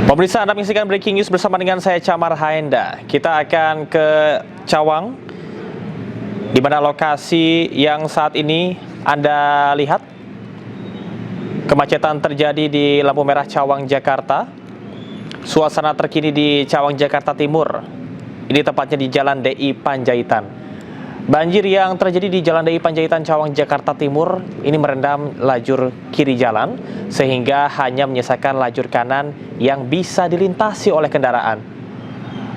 Pemirsa, Anda menyaksikan Breaking News bersama dengan saya Camar Haenda. Kita akan ke Cawang, di mana lokasi yang saat ini Anda lihat kemacetan terjadi di lampu merah Cawang, Jakarta. Suasana terkini di Cawang, Jakarta Timur. Ini tepatnya di Jalan DI Panjaitan. Banjir yang terjadi di Jalan DI Panjaitan Cawang, Jakarta Timur ini merendam lajur kiri jalan sehingga hanya menyisakan lajur kanan yang bisa dilintasi oleh kendaraan.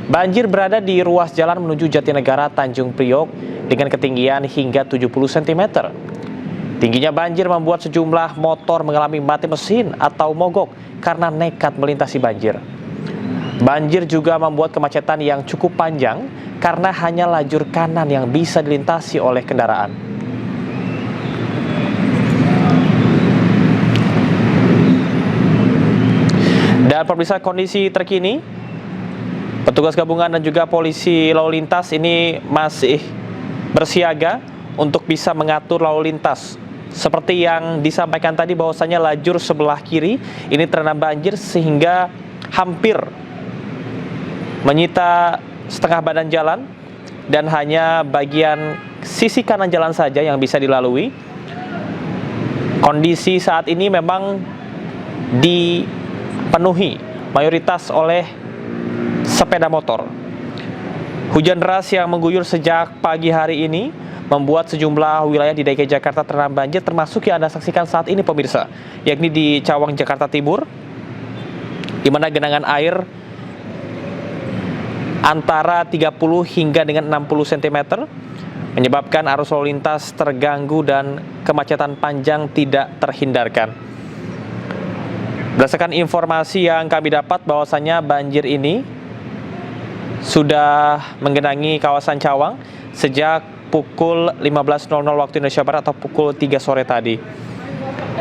Banjir berada di ruas jalan menuju Jatinegara Tanjung Priok dengan ketinggian hingga 70 cm. Tingginya banjir membuat sejumlah motor mengalami mati mesin atau mogok karena nekat melintasi banjir. Banjir juga membuat kemacetan yang cukup panjang karena hanya lajur kanan yang bisa dilintasi oleh kendaraan. Dan pemirsa, kondisi terkini, petugas gabungan dan juga polisi lalu lintas ini masih bersiaga untuk bisa mengatur lalu lintas. Seperti yang disampaikan tadi bahwasanya lajur sebelah kiri ini terendam banjir sehingga hampir menyita setengah badan jalan dan hanya bagian sisi kanan jalan saja yang bisa dilalui. Kondisi saat ini memang dipenuhi mayoritas oleh sepeda motor. Hujan deras yang mengguyur sejak pagi hari ini membuat sejumlah wilayah di DKI Jakarta terendam banjir, termasuk yang Anda saksikan saat ini pemirsa, yakni di Cawang, Jakarta Timur, di mana genangan air antara 30 hingga dengan 60 cm menyebabkan arus lalu lintas terganggu dan kemacetan panjang tidak terhindarkan. Berdasarkan informasi yang kami dapat bahwasanya banjir ini sudah menggenangi kawasan Cawang sejak pukul 15.00 waktu Indonesia Barat atau pukul 3 sore tadi.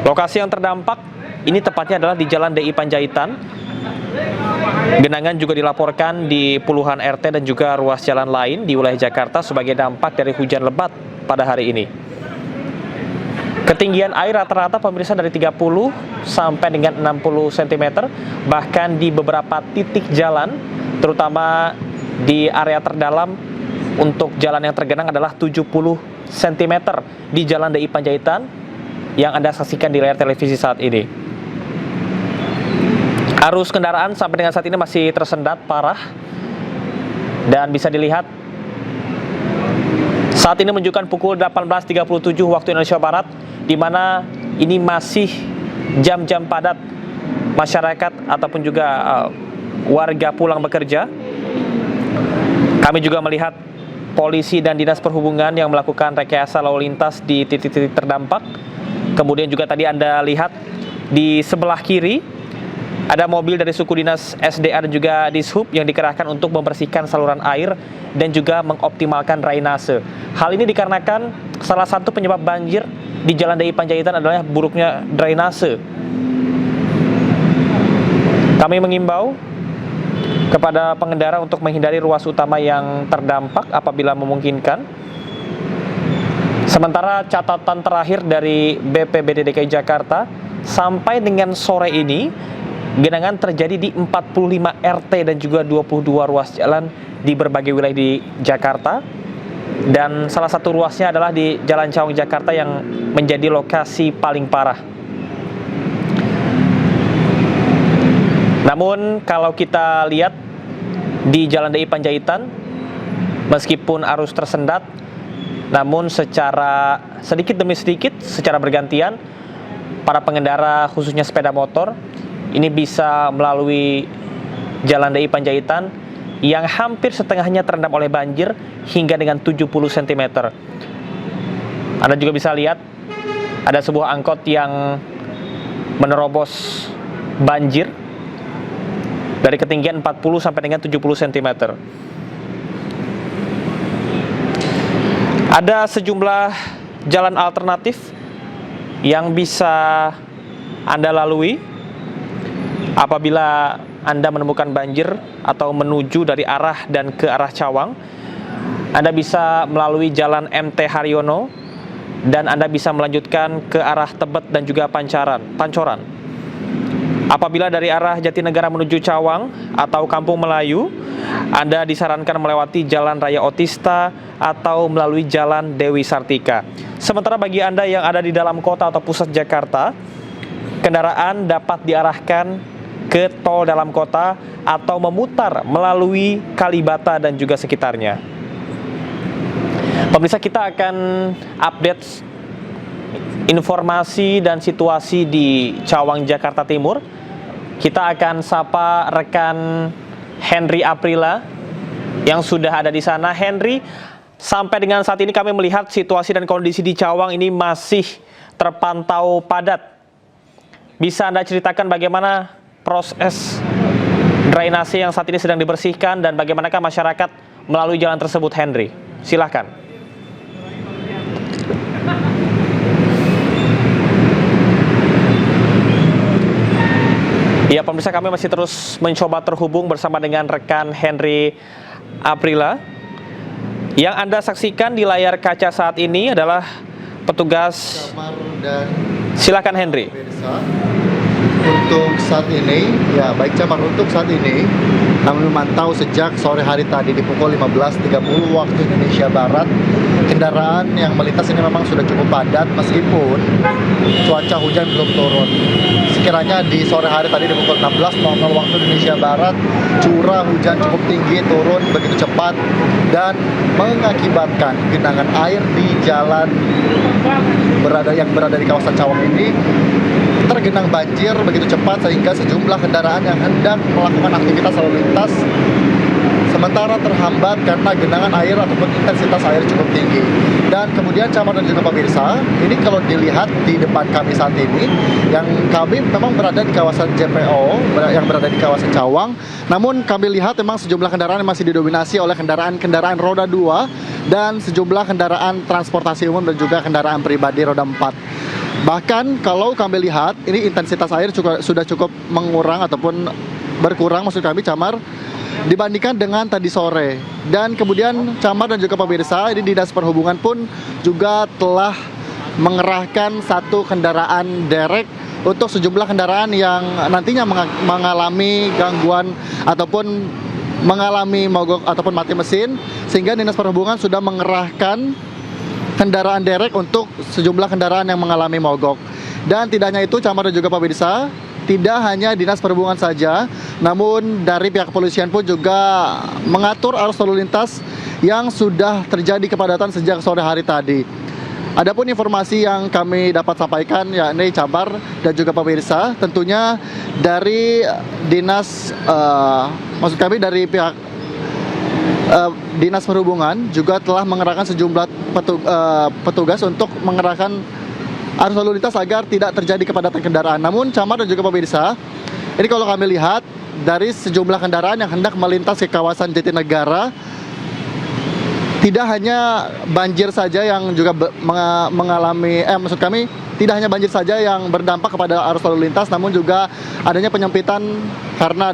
Lokasi yang terdampak ini tepatnya adalah di Jalan DI Panjaitan. Genangan juga dilaporkan di puluhan RT dan juga ruas jalan lain di wilayah Jakarta sebagai dampak dari hujan lebat pada hari ini. Ketinggian air rata-rata pemirsa dari 30 sampai dengan 60 cm, bahkan di beberapa titik jalan, terutama di area terdalam untuk jalan yang tergenang adalah 70 cm di Jalan DI Panjaitan yang Anda saksikan di layar televisi saat ini. Arus kendaraan sampai dengan saat ini masih tersendat parah dan bisa dilihat saat ini menunjukkan pukul 18.37 waktu Indonesia Barat, di mana ini masih jam-jam padat masyarakat ataupun juga warga pulang bekerja. Kami juga melihat polisi dan dinas perhubungan yang melakukan rekayasa lalu lintas di titik-titik terdampak. Kemudian juga tadi Anda lihat di sebelah kiri ada mobil dari suku dinas SDA dan juga Dishub yang dikerahkan untuk membersihkan saluran air dan juga mengoptimalkan drainase. Hal ini dikarenakan salah satu penyebab banjir di Jalan DI Panjaitan adalah buruknya drainase. Kami mengimbau kepada pengendara untuk menghindari ruas utama yang terdampak apabila memungkinkan. Sementara catatan terakhir dari BPBD DKI Jakarta, sampai dengan sore ini genangan terjadi di 45 RT dan juga 22 ruas jalan di berbagai wilayah di Jakarta. Dan salah satu ruasnya adalah di Jalan Cawang, Jakarta yang menjadi lokasi paling parah. Namun kalau kita lihat di Jalan DI Panjaitan, meskipun arus tersendat, namun secara sedikit demi sedikit, secara bergantian, para pengendara khususnya sepeda motor ini bisa melalui Jalan DI Panjaitan yang hampir setengahnya terendam oleh banjir hingga dengan 70 cm. Anda juga bisa lihat ada sebuah angkot yang menerobos banjir dari ketinggian 40 sampai dengan 70 cm. Ada sejumlah jalan alternatif yang bisa Anda lalui apabila Anda menemukan banjir atau menuju dari arah dan ke arah Cawang. Anda bisa melalui Jalan MT Haryono dan Anda bisa melanjutkan ke arah Tebet dan juga Pancoran. Apabila dari arah Jatinegara menuju Cawang atau Kampung Melayu, Anda disarankan melewati Jalan Raya Otista atau melalui Jalan Dewi Sartika. Sementara bagi Anda yang ada di dalam kota atau pusat Jakarta, kendaraan dapat diarahkan ke tol dalam kota atau memutar melalui Kalibata dan juga sekitarnya. Pemirsa, kita akan update informasi dan situasi di Cawang, Jakarta Timur. Kita akan sapa rekan Henry Aprila yang sudah ada di sana. Henry, sampai dengan saat ini kami melihat situasi dan kondisi di Cawang ini masih terpantau padat. Bisa Anda ceritakan bagaimana proses drainase yang saat ini sedang dibersihkan dan bagaimanakah masyarakat melalui jalan tersebut, Henry? Silahkan. Ya, pemirsa, kami masih terus mencoba terhubung bersama dengan rekan Henry Aprila. Yang Anda saksikan di layar kaca saat ini adalah petugas. Silakan, Henry. Untuk saat ini, ya baik Camar, untuk saat ini kami memantau sejak sore hari tadi di pukul 15.30 waktu Indonesia Barat, kendaraan yang melintas ini memang sudah cukup padat meskipun cuaca hujan belum turun. Sekiranya di sore hari tadi di pukul 16.00 waktu Indonesia Barat, curah hujan cukup tinggi, turun begitu cepat dan mengakibatkan genangan air di jalan yang berada di kawasan Cawang ini tergenang banjir begitu cepat sehingga sejumlah kendaraan yang hendak melakukan aktivitas lalu lintas sementara terhambat karena genangan air ataupun intensitas air cukup tinggi. Dan kemudian Camar dan juga pemirsa, ini kalau dilihat di depan kami saat ini, yang kami memang berada di kawasan JPO, yang berada di kawasan Cawang, namun kami lihat memang sejumlah kendaraan yang masih didominasi oleh kendaraan roda 2 dan sejumlah kendaraan transportasi umum dan juga kendaraan pribadi roda 4. Bahkan kalau kami lihat, ini intensitas air sudah cukup mengurang ataupun berkurang, maksud kami Camar, dibandingkan dengan tadi sore. Dan kemudian Camar dan juga pemirsa, ini Dinas Perhubungan pun juga telah mengerahkan satu kendaraan derek untuk sejumlah kendaraan yang nantinya mengalami gangguan ataupun mengalami mogok ataupun mati mesin, sehingga Dinas Perhubungan sudah mengerahkan kendaraan derek untuk sejumlah kendaraan yang mengalami mogok. Dan tidak hanya itu Camar dan juga pemirsa, tidak hanya Dinas Perhubungan saja, namun dari pihak kepolisian pun juga mengatur arus lalu lintas yang sudah terjadi kepadatan sejak sore hari tadi. Adapun informasi yang kami dapat sampaikan, yakni Camar dan juga pemirsa, tentunya dari Dinas, maksud kami dari pihak Dinas Perhubungan juga telah mengerahkan sejumlah petugas untuk mengerahkan arus lalu lintas agar tidak terjadi kepadatan kendaraan. Namun Camar dan juga pemirsa, ini kalau kami lihat dari sejumlah kendaraan yang hendak melintas ke kawasan Jatinegara, tidak hanya banjir saja yang juga mengalami, maksud kami tidak hanya banjir saja yang berdampak kepada arus lalu lintas, namun juga adanya penyempitan karena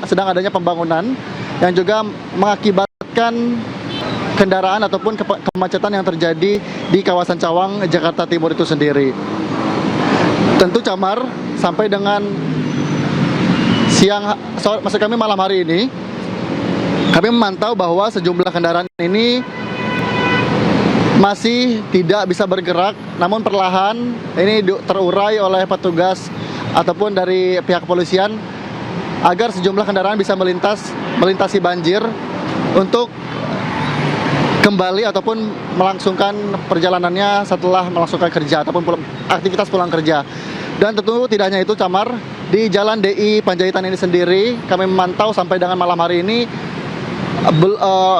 sedang adanya pembangunan yang juga mengakibatkan kendaraan ataupun kemacetan yang terjadi di kawasan Cawang, Jakarta Timur itu sendiri. Tentu Camar, sampai dengan maksud kami malam hari ini, kami memantau bahwa sejumlah kendaraan ini masih tidak bisa bergerak, namun perlahan ini terurai oleh petugas ataupun dari pihak kepolisian agar sejumlah kendaraan bisa melintasi banjir untuk kembali ataupun melangsungkan perjalanannya setelah melangsungkan kerja ataupun aktivitas pulang kerja. Dan tentu tidak hanya itu Camar, di Jalan DI Panjaitan ini sendiri kami memantau sampai dengan malam hari ini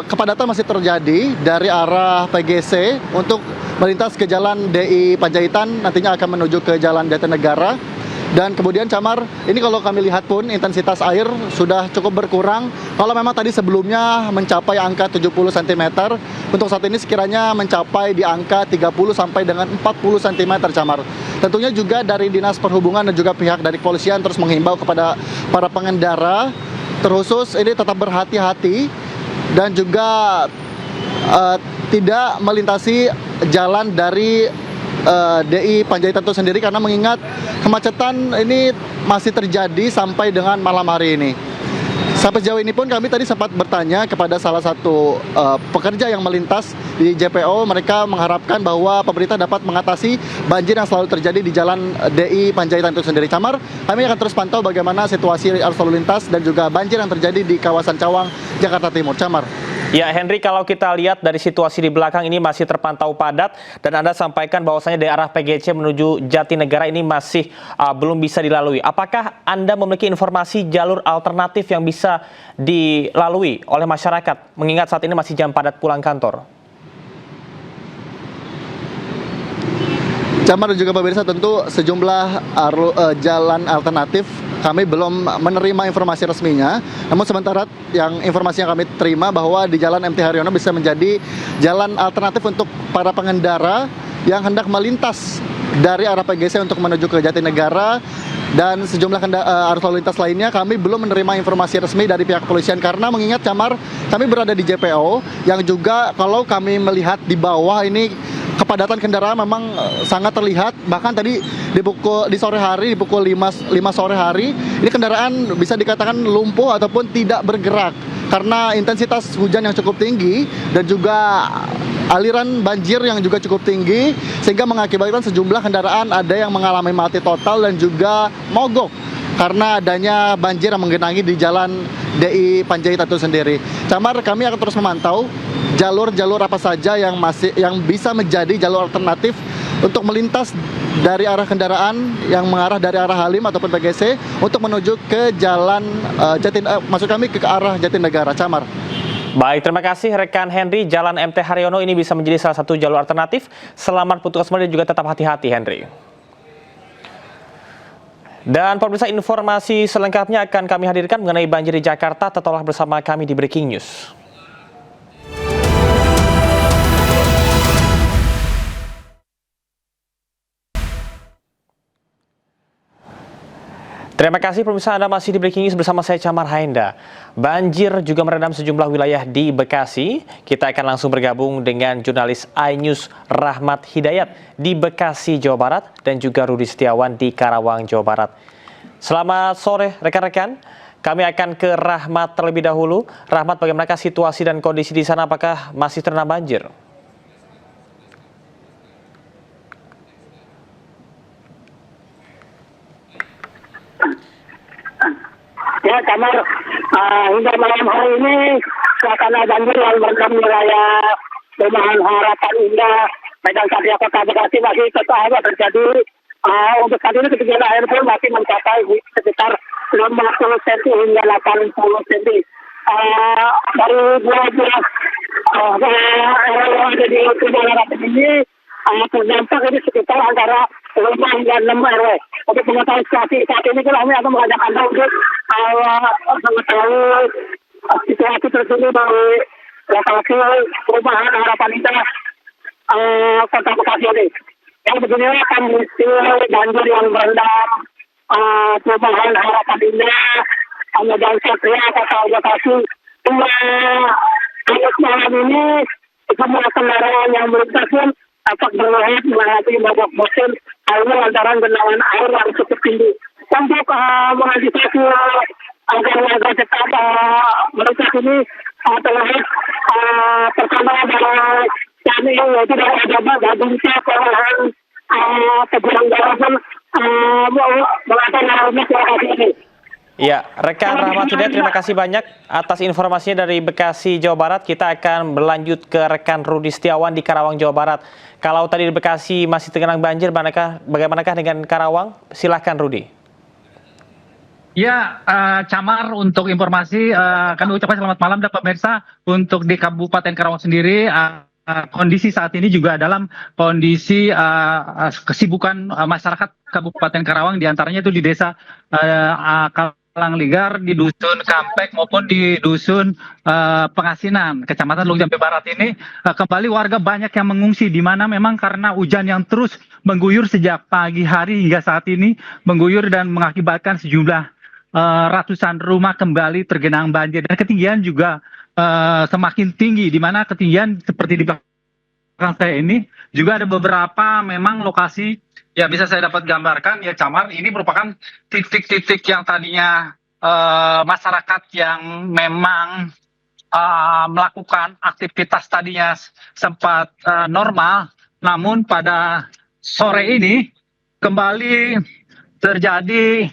kepadatan masih terjadi dari arah PGC untuk melintas ke Jalan DI Panjaitan, nantinya akan menuju ke Jalan Jatinegara. Dan kemudian Camar, ini kalau kami lihat pun intensitas air sudah cukup berkurang. Kalau memang tadi sebelumnya mencapai angka 70 cm, untuk saat ini sekiranya mencapai di angka 30 sampai dengan 40 cm Camar. Tentunya juga dari Dinas Perhubungan dan juga pihak dari kepolisian terus menghimbau kepada para pengendara, terkhusus ini tetap berhati-hati dan juga tidak melintasi jalan dari DI Panjaitan itu sendiri, karena mengingat kemacetan ini masih terjadi sampai dengan malam hari ini. Sampai sejauh ini pun kami tadi sempat bertanya kepada salah satu pekerja yang melintas di JPO. Mereka mengharapkan bahwa pemerintah dapat mengatasi banjir yang selalu terjadi di jalan DI Panjaitan itu sendiri. Camar, kami akan terus pantau bagaimana situasi arus lalu lintas dan juga banjir yang terjadi di kawasan Cawang, Jakarta Timur. Camar. Ya, Henry, kalau kita lihat dari situasi di belakang ini masih terpantau padat dan Anda sampaikan bahwasanya dari arah PGC menuju Jatinegara ini masih belum bisa dilalui. Apakah Anda memiliki informasi jalur alternatif yang bisa dilalui oleh masyarakat mengingat saat ini masih jam padat pulang kantor? Camar dan juga pemirsa, tentu sejumlah jalan alternatif kami belum menerima informasi resminya. Namun sementara informasi yang kami terima bahwa di Jalan MT Haryono bisa menjadi jalan alternatif untuk para pengendara yang hendak melintas dari arah PGC untuk menuju ke Jatinegara dan sejumlah arus lalu lintas lainnya. Kami belum menerima informasi resmi dari pihak kepolisian karena mengingat, Camar, kami berada di JPO yang juga kalau kami melihat di bawah ini kepadatan kendaraan memang sangat terlihat. Bahkan tadi di sore hari, di pukul 5 sore hari, ini kendaraan bisa dikatakan lumpuh ataupun tidak bergerak karena intensitas hujan yang cukup tinggi dan juga aliran banjir yang juga cukup tinggi, sehingga mengakibatkan sejumlah kendaraan ada yang mengalami mati total dan juga mogok karena adanya banjir yang menggenangi di jalan DI Panjaitan itu sendiri. Camar, kami akan terus memantau jalur-jalur apa saja yang bisa menjadi jalur alternatif untuk melintas dari arah kendaraan yang mengarah dari arah Halim ataupun PGC untuk menuju ke jalan maksud kami ke arah Jatinegara. Camar. Baik, terima kasih rekan Henry. Jalan MT Haryono ini bisa menjadi salah satu jalur alternatif. Selamat bertugas kembali dan juga tetap hati-hati, Henry. Dan pemirsa, informasi selengkapnya akan kami hadirkan mengenai banjir di Jakarta. Tetaplah bersama kami di Breaking News. Terima kasih pemirsa, Anda masih di Breaking News bersama saya Camar Haenda. Banjir juga merendam sejumlah wilayah di Bekasi. Kita akan langsung bergabung dengan jurnalis iNews Rahmat Hidayat di Bekasi, Jawa Barat dan juga Rudi Setiawan di Karawang, Jawa Barat. Selamat sore rekan-rekan. Kami akan ke Rahmat terlebih dahulu. Rahmat, bagaimanakah situasi dan kondisi di sana? Apakah masih terendam banjir? Ya, Camar, hingga malam hari ini suasana banjir yang merendam wilayah Perumahan Harapan Indah, Medan Satria, Kota Bekasi masih tetap terjadi. Untuk saat ini ketinggian air pun masih mencapai sekitar 50 cm hingga 80 cm. Dari 12 area yang ada di Perumahan Harapan ini terdampak ini sekitar antara 5 hingga 6 RW. Untuk mengetahui situasi saat ini, kami akan mengajak Anda untuk mengetahui situasi terkini dari lokasi Perumahan Harapan Indah Kota Bekasi ini. Yang beginilah kondisi banjir yang merendam Perumahan Harapan Indah Medan Satria, Kota Bekasi. Hingga malam ini semua kendaraan yang melintas pun dapat berlalu melewati babak musim air lantaran genangan air yang cukup tinggi. Untuk mengantisipasi agar warga tetap melintas ini terlihat pertama dari kami yaitu dari Adaba Babinsa Kelurahan Teguran Barat pun melakukan lokasi ini. Ya, rekan Rahmat Hidayat, terima kasih banyak atas informasinya dari Bekasi, Jawa Barat. Kita akan berlanjut ke rekan Rudi Setiawan di Karawang, Jawa Barat. Kalau tadi di Bekasi masih tergenang banjir, bagaimanakah dengan Karawang? Silahkan Rudi. Ya, Camar, untuk informasi kami ucapkan selamat malam dan pemirsa. Untuk di Kabupaten Karawang sendiri, kondisi saat ini juga dalam kondisi kesibukan masyarakat Kabupaten Karawang, diantaranya itu di desa Kalangligar, di dusun Kampek maupun di dusun Pengasinan, Kecamatan Lungjambe Barat ini kembali warga banyak yang mengungsi, di mana memang karena hujan yang terus mengguyur sejak pagi hari hingga saat ini, mengguyur dan mengakibatkan sejumlah ratusan rumah kembali tergenang banjir dan ketinggian juga semakin tinggi, di mana ketinggian seperti di belakang saya ini juga ada beberapa memang lokasi ya bisa saya dapat gambarkan ya Camar, ini merupakan titik-titik yang tadinya masyarakat yang memang melakukan aktivitas tadinya sempat normal, namun pada sore ini kembali terjadi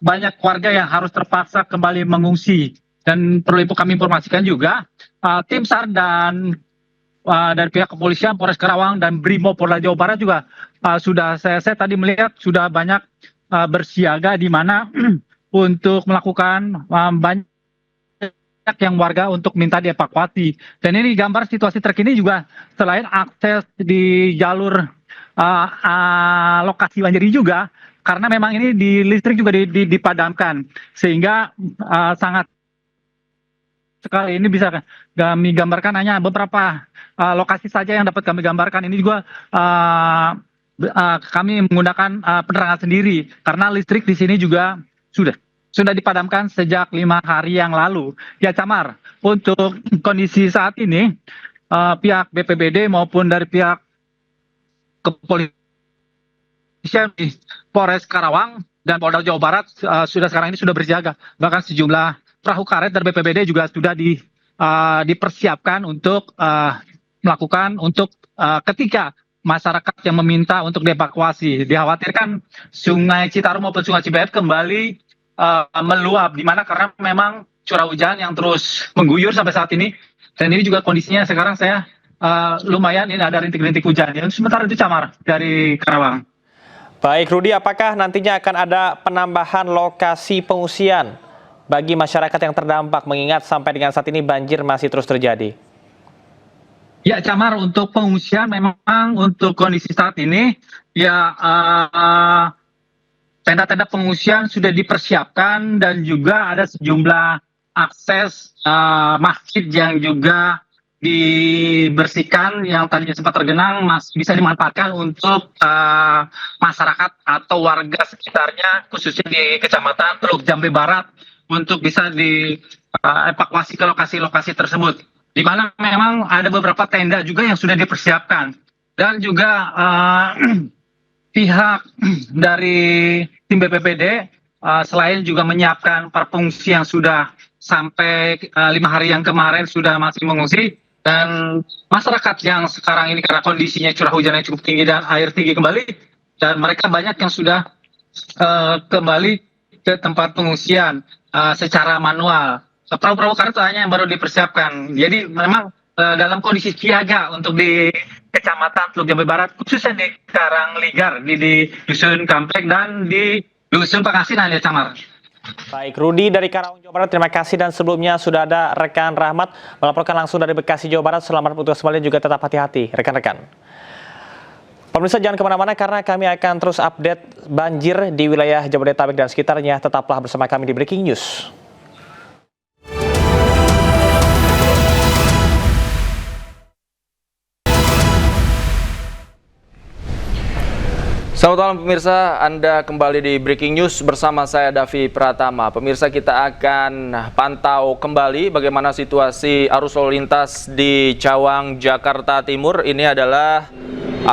banyak warga yang harus terpaksa kembali mengungsi. Dan perlu kami informasikan juga tim SAR dan dari pihak kepolisian Polres Karawang dan Brimob Polda Jawa Barat juga sudah saya tadi melihat sudah banyak bersiaga di mana untuk melakukan banyak yang warga untuk minta dievakuasi. Dan ini gambar situasi terkini juga selain akses di jalur lokasi banjir ini juga karena memang ini di listrik juga dipadamkan sehingga sangat sekali ini bisa kami gambarkan hanya beberapa lokasi saja yang dapat kami gambarkan. Ini juga kami menggunakan penerangan sendiri karena listrik di sini juga sudah dipadamkan sejak 5 hari yang lalu. Ya Camar, untuk kondisi saat ini pihak BPBD maupun dari pihak kepolisian di Polres Karawang dan Polda Jawa Barat sekarang ini sudah bersiaga. Bahkan sejumlah perahu karet dari BPBD juga sudah dipersiapkan untuk melakukan ketika masyarakat yang meminta untuk dievakuasi. Dikhawatirkan Sungai Citarum maupun Sungai Cibeet kembali meluap, di mana karena memang curah hujan yang terus mengguyur sampai saat ini. Dan ini juga kondisinya sekarang saya lumayan ini ada rintik-rintik hujan. Yang sementara itu Camar dari Karawang. Baik Rudi, apakah nantinya akan ada penambahan lokasi pengungsian bagi masyarakat yang terdampak mengingat sampai dengan saat ini banjir masih terus terjadi? Ya Camar, untuk pengungsian memang untuk kondisi saat ini ya tenda-tenda pengungsian sudah dipersiapkan dan juga ada sejumlah akses masjid yang juga dibersihkan yang tadinya sempat tergenang bisa dimanfaatkan untuk masyarakat atau warga sekitarnya khususnya di Kecamatan Teluk Jambe Barat untuk bisa dievakuasi ke lokasi-lokasi tersebut, di mana memang ada beberapa tenda juga yang sudah dipersiapkan dan juga pihak dari tim BPBD selain juga menyiapkan para pengungsi yang sudah sampai 5 hari yang kemarin sudah masih mengungsi, dan masyarakat yang sekarang ini karena kondisinya curah hujan yang cukup tinggi dan air tinggi kembali, dan mereka banyak yang sudah kembali ke tempat pengungsian secara manual. Perahu-perahu karet hanya yang baru dipersiapkan. Jadi memang dalam kondisi siaga untuk di Kecamatan Teluk Jambe Barat, khususnya di Karangligar, di Dusun Kamplek dan di Dusun Pangasinan ya Camar. Baik, Rudi dari Karawang, Jawa Barat, terima kasih. Dan sebelumnya sudah ada rekan Rahmat melaporkan langsung dari Bekasi, Jawa Barat. Selamat bertugas kembali, juga tetap hati-hati rekan-rekan. Pemirsa jangan kemana-mana karena kami akan terus update banjir di wilayah Jabodetabek dan sekitarnya. Tetaplah bersama kami di Breaking News. Selamat malam pemirsa, Anda kembali di Breaking News bersama saya Davi Pratama. Pemirsa, kita akan pantau kembali bagaimana situasi arus lalu lintas di Cawang, Jakarta Timur. Ini adalah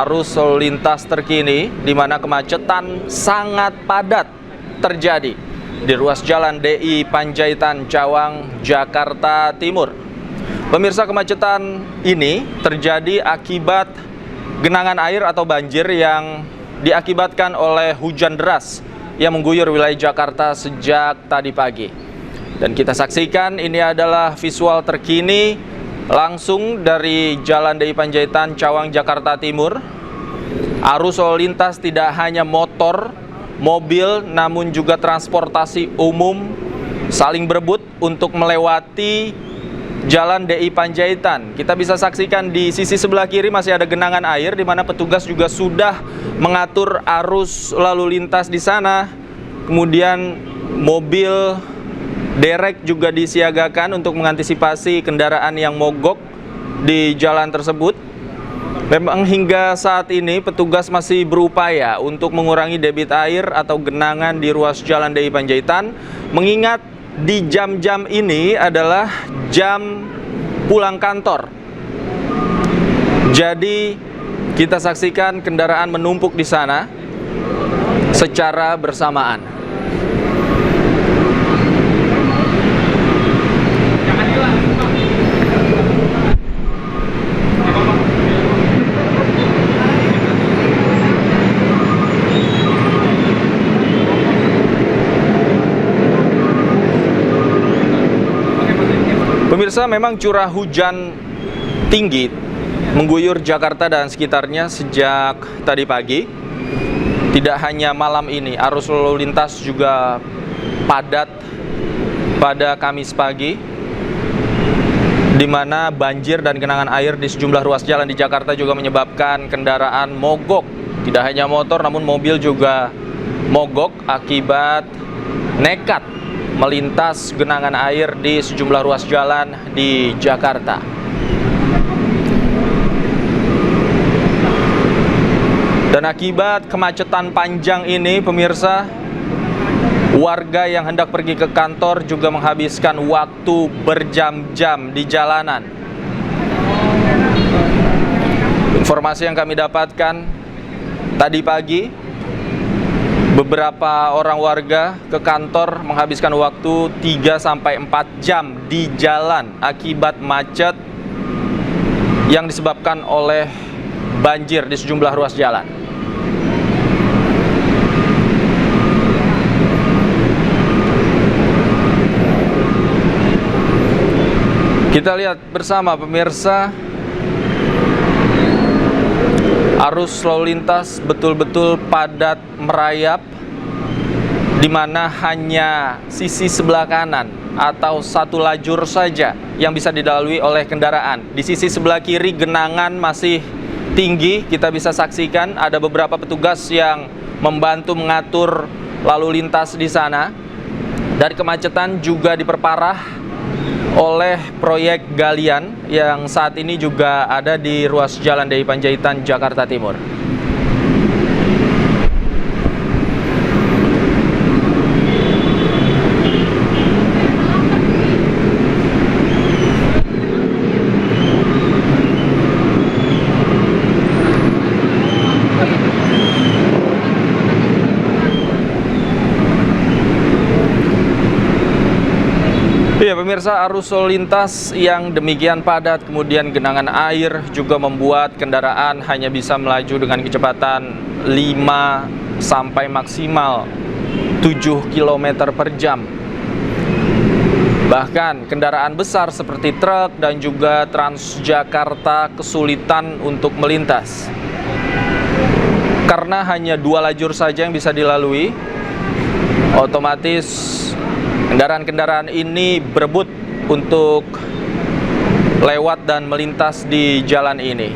arus lalu lintas terkini di mana kemacetan sangat padat terjadi di ruas jalan DI Panjaitan, Cawang, Jakarta Timur. Pemirsa, kemacetan ini terjadi akibat genangan air atau banjir yang diakibatkan oleh hujan deras yang mengguyur wilayah Jakarta sejak tadi pagi. Dan kita saksikan ini adalah visual terkini langsung dari Jalan DI Panjaitan, Cawang, Jakarta Timur. Arus lalu lintas tidak hanya motor, mobil, namun juga transportasi umum saling berebut untuk melewati Jalan DI Panjaitan. Kita bisa saksikan di sisi sebelah kiri masih ada genangan air di mana petugas juga sudah mengatur arus lalu lintas di sana. Kemudian mobil derek juga disiagakan untuk mengantisipasi kendaraan yang mogok di jalan tersebut. Memang hingga saat ini petugas masih berupaya untuk mengurangi debit air atau genangan di ruas Jalan DI Panjaitan, mengingat di jam-jam ini adalah jam pulang kantor. Jadi kita saksikan kendaraan menumpuk di sana secara bersamaan. Pemirsa, memang curah hujan tinggi mengguyur Jakarta dan sekitarnya sejak tadi pagi. Tidak hanya malam ini, arus lalu lintas juga padat pada Kamis pagi, di mana banjir dan genangan air di sejumlah ruas jalan di Jakarta juga menyebabkan kendaraan mogok. Tidak hanya motor, namun mobil juga mogok akibat nekat melintas genangan air di sejumlah ruas jalan di Jakarta. Dan akibat kemacetan panjang ini, pemirsa, warga yang hendak pergi ke kantor juga menghabiskan waktu berjam-jam di jalanan. Informasi yang kami dapatkan tadi pagi, beberapa orang warga ke kantor menghabiskan waktu 3-4 jam di jalan akibat macet yang disebabkan oleh banjir di sejumlah ruas jalan. Kita lihat bersama, pemirsa, arus lalu lintas betul-betul padat merayap, di mana hanya sisi sebelah kanan atau satu lajur saja yang bisa dilalui oleh kendaraan. Di sisi sebelah kiri genangan masih tinggi, kita bisa saksikan ada beberapa petugas yang membantu mengatur lalu lintas di sana. Dan kemacetan juga diperparah oleh proyek galian yang saat ini juga ada di ruas Jalan DI Panjaitan, Jakarta Timur. Ya, pemirsa, arus lalu lintas yang demikian padat, kemudian genangan air juga membuat kendaraan hanya bisa melaju dengan kecepatan 5 sampai maksimal 7 km per jam. Bahkan kendaraan besar seperti truk dan juga Transjakarta kesulitan untuk melintas. Karena hanya 2 lajur saja yang bisa dilalui, otomatis kendaraan-kendaraan ini berebut untuk lewat dan melintas di jalan ini.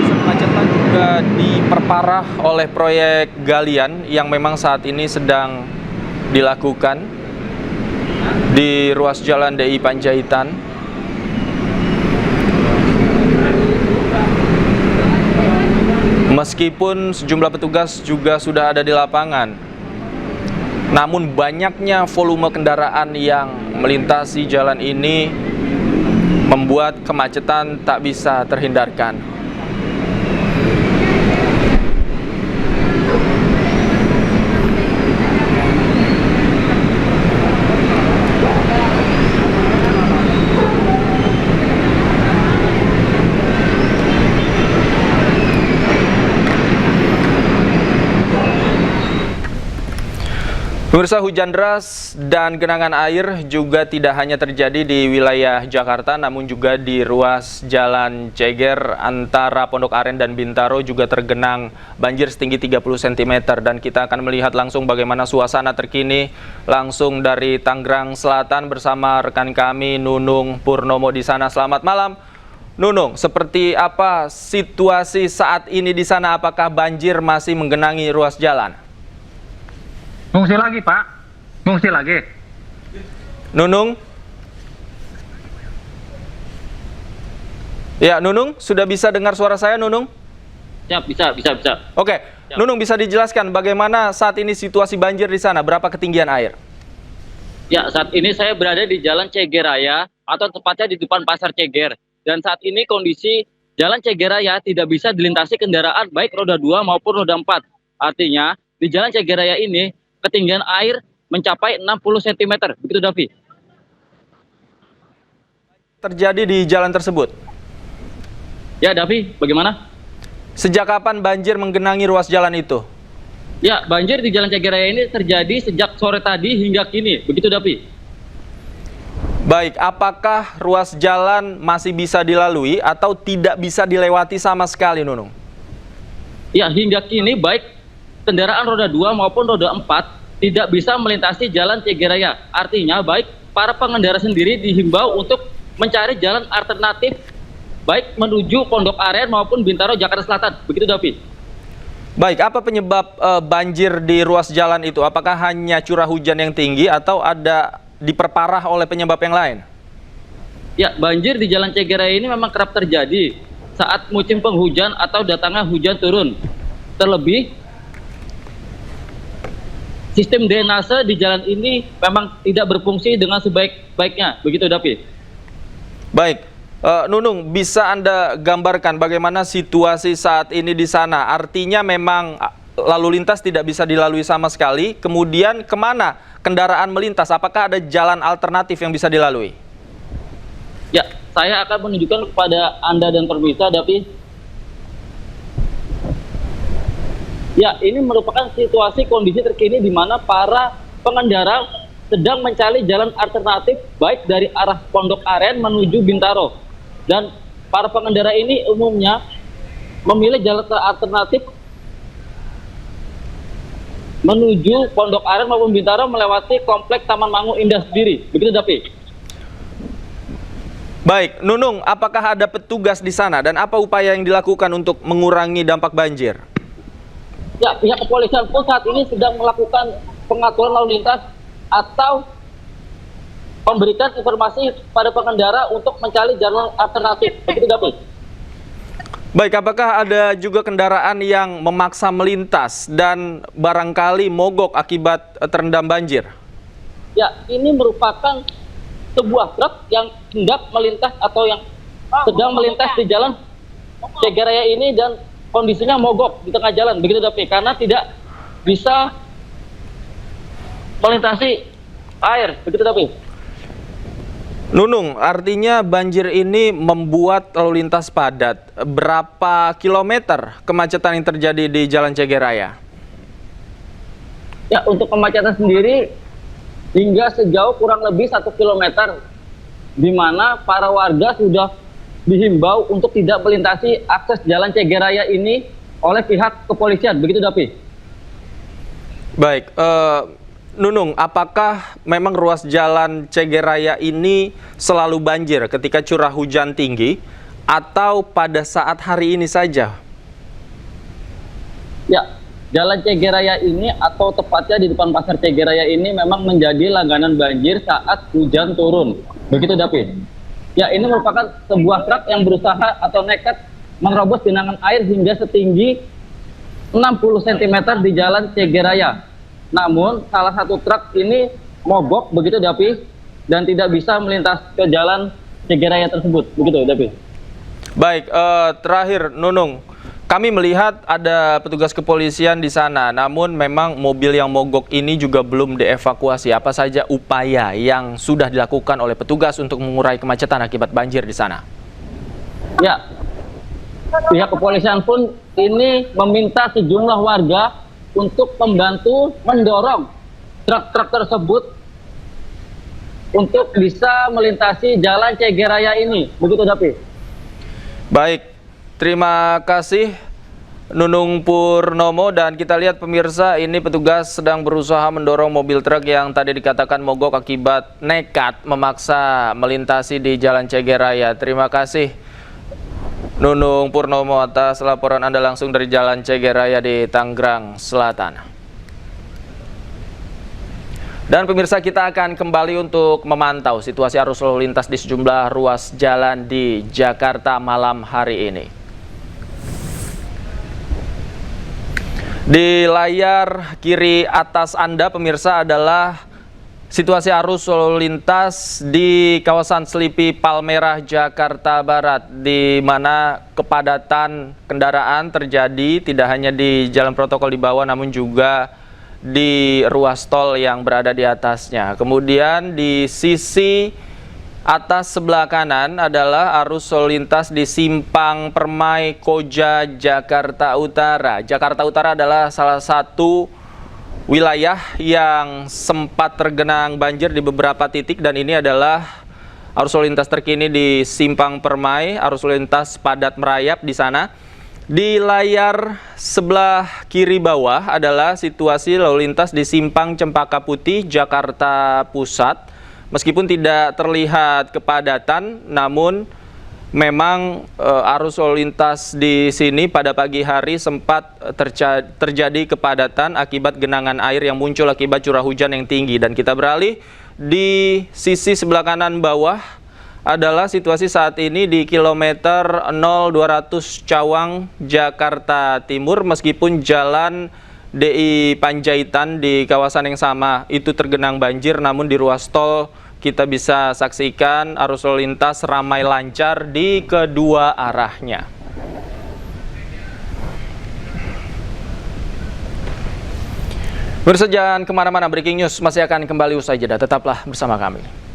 Kemacetan juga diperparah oleh proyek galian yang memang saat ini sedang dilakukan di ruas Jalan DI Panjaitan. Meskipun sejumlah petugas juga sudah ada di lapangan, namun banyaknya volume kendaraan yang melintasi jalan ini membuat kemacetan tak bisa terhindarkan. Pemirsa, hujan deras dan genangan air juga tidak hanya terjadi di wilayah Jakarta, namun juga di ruas Jalan Ceger antara Pondok Aren dan Bintaro juga tergenang banjir setinggi 30 cm. Dan kita akan melihat langsung bagaimana suasana terkini langsung dari Tangerang Selatan bersama rekan kami Nunung Purnomo di sana. Selamat malam, Nunung. Seperti apa situasi saat ini di sana? Apakah banjir masih menggenangi ruas jalan? Ngungsi lagi, Pak. Ngungsi lagi. Nunung? Ya, Nunung, sudah bisa dengar suara saya, Nunung? Ya, bisa. Oke, Nunung bisa dijelaskan bagaimana saat ini situasi banjir di sana, berapa ketinggian air? Ya, saat ini saya berada di Jalan Ceger Raya atau tepatnya di depan Pasar Ceger. Dan saat ini kondisi Jalan Ceger Raya tidak bisa dilintasi kendaraan baik roda 2 maupun roda 4. Artinya, di Jalan Ceger Raya ini ketinggian air mencapai 60 cm. Begitu, Davi. Terjadi di jalan tersebut? Ya, Davi, bagaimana? Sejak kapan banjir menggenangi ruas jalan itu? Ya, banjir di Jalan Ceger Raya ini terjadi sejak sore tadi hingga kini. Begitu, Davi. Baik, apakah ruas jalan masih bisa dilalui atau tidak bisa dilewati sama sekali, Nunung? Ya, hingga kini baik kendaraan roda 2 maupun roda 4 tidak bisa melintasi Jalan Ceger Raya. Artinya baik para pengendara sendiri dihimbau untuk mencari jalan alternatif baik menuju Pondok Aren maupun Bintaro, Jakarta Selatan. Begitu, Davi. Baik, apa penyebab banjir di ruas jalan itu? Apakah hanya curah hujan yang tinggi atau ada diperparah oleh penyebab yang lain? Ya, banjir di Jalan Ceger Raya ini memang kerap terjadi saat musim penghujan atau datangnya hujan turun. Terlebih, sistem drainase di jalan ini memang tidak berfungsi dengan sebaik-baiknya. Begitu, Davi. Baik, Nunung, bisa Anda gambarkan bagaimana situasi saat ini di sana? Artinya memang lalu lintas tidak bisa dilalui sama sekali. Kemudian kemana kendaraan melintas? Apakah ada jalan alternatif yang bisa dilalui? Ya, saya akan menunjukkan kepada Anda dan pemirsa, Davi. Ya, ini merupakan situasi kondisi terkini di mana para pengendara sedang mencari jalan alternatif baik dari arah Pondok Aren menuju Bintaro. Dan para pengendara ini umumnya memilih jalan alternatif menuju Pondok Aren maupun Bintaro melewati kompleks Taman Mangu Indah sendiri. Begitu, Davi. Baik, Nunung, apakah ada petugas di sana dan apa upaya yang dilakukan untuk mengurangi dampak banjir? Ya, pihak kepolisian pun saat ini sedang melakukan pengaturan lalu lintas atau memberikan informasi pada pengendara untuk mencari jalan alternatif. Begitu, David. Baik, apakah ada juga kendaraan yang memaksa melintas dan barangkali mogok akibat terendam banjir? Ya, ini merupakan sebuah truk yang hendak melintas atau yang sedang melintas di Jalan Ceger Raya ini dan kondisinya mogok di tengah jalan. Begitu, David, karena tidak bisa melintasi air. Begitu, David. Nunung, artinya banjir ini membuat lalu lintas padat. Berapa kilometer kemacetan yang terjadi di Jalan Ceger Raya? Ya, untuk kemacetan sendiri hingga sejauh kurang lebih 1 kilometer, di mana para warga sudah dihimbau untuk tidak melintasi akses Jalan Ceger Raya ini oleh pihak kepolisian. Begitu, Davi. Baik, Nunung, apakah memang ruas Jalan Ceger Raya ini selalu banjir ketika curah hujan tinggi atau pada saat hari ini saja? Ya, Jalan Ceger Raya ini atau tepatnya di depan Pasar Ceger Raya ini memang menjadi langganan banjir saat hujan turun. Begitu, David. Ya, ini merupakan sebuah truk yang berusaha atau nekat menerobos genangan air hingga setinggi 60 cm di Jalan Ceger Raya. Namun salah satu truk ini mogok, begitu, Davi, dan tidak bisa melintas ke Jalan Ceger Raya tersebut. Begitu, Davi. Baik, terakhir Nunung, kami melihat ada petugas kepolisian di sana, namun memang mobil yang mogok ini juga belum dievakuasi. Apa saja upaya yang sudah dilakukan oleh petugas untuk mengurai kemacetan akibat banjir di sana? Ya, pihak kepolisian pun ini meminta sejumlah warga untuk membantu mendorong truk-truk tersebut untuk bisa melintasi Jalan Ceger Raya ini. Begitu, Davi. Baik, terima kasih Nunung Purnomo, dan kita lihat pemirsa, ini petugas sedang berusaha mendorong mobil truk yang tadi dikatakan mogok akibat nekat memaksa melintasi di Jalan Ceger Raya. Terima kasih Nunung Purnomo atas laporan Anda langsung dari Jalan Ceger Raya di Tangerang Selatan. Dan pemirsa, kita akan kembali untuk memantau situasi arus lalu lintas di sejumlah ruas jalan di Jakarta malam hari ini. Di layar kiri atas Anda pemirsa adalah situasi arus lalu lintas di kawasan Selipi Palmerah, Jakarta Barat, di mana kepadatan kendaraan terjadi tidak hanya di jalan protokol di bawah namun juga di ruas tol yang berada di atasnya. Kemudian di sisi atas sebelah kanan adalah arus lalu lintas di Simpang Permai Koja, Jakarta Utara. Jakarta Utara adalah salah satu wilayah yang sempat tergenang banjir di beberapa titik, dan ini adalah arus lalu lintas terkini di Simpang Permai. Arus lalu lintas padat merayap di sana. Di layar sebelah kiri bawah adalah situasi lalu lintas di Simpang Cempaka Putih, Jakarta Pusat. Meskipun tidak terlihat kepadatan, namun memang arus lalu lintas di sini pada pagi hari sempat terjadi kepadatan akibat genangan air yang muncul akibat curah hujan yang tinggi. Dan kita beralih di sisi sebelah kanan bawah adalah situasi saat ini di kilometer 0200 Cawang, Jakarta Timur. Meskipun jalan DI Panjaitan di kawasan yang sama itu tergenang banjir, namun di ruas tol kita bisa saksikan arus lalu lintas ramai lancar di kedua arahnya. Pemirsa, jangan kemana-mana, breaking news masih akan kembali usai jeda. Tetaplah bersama kami.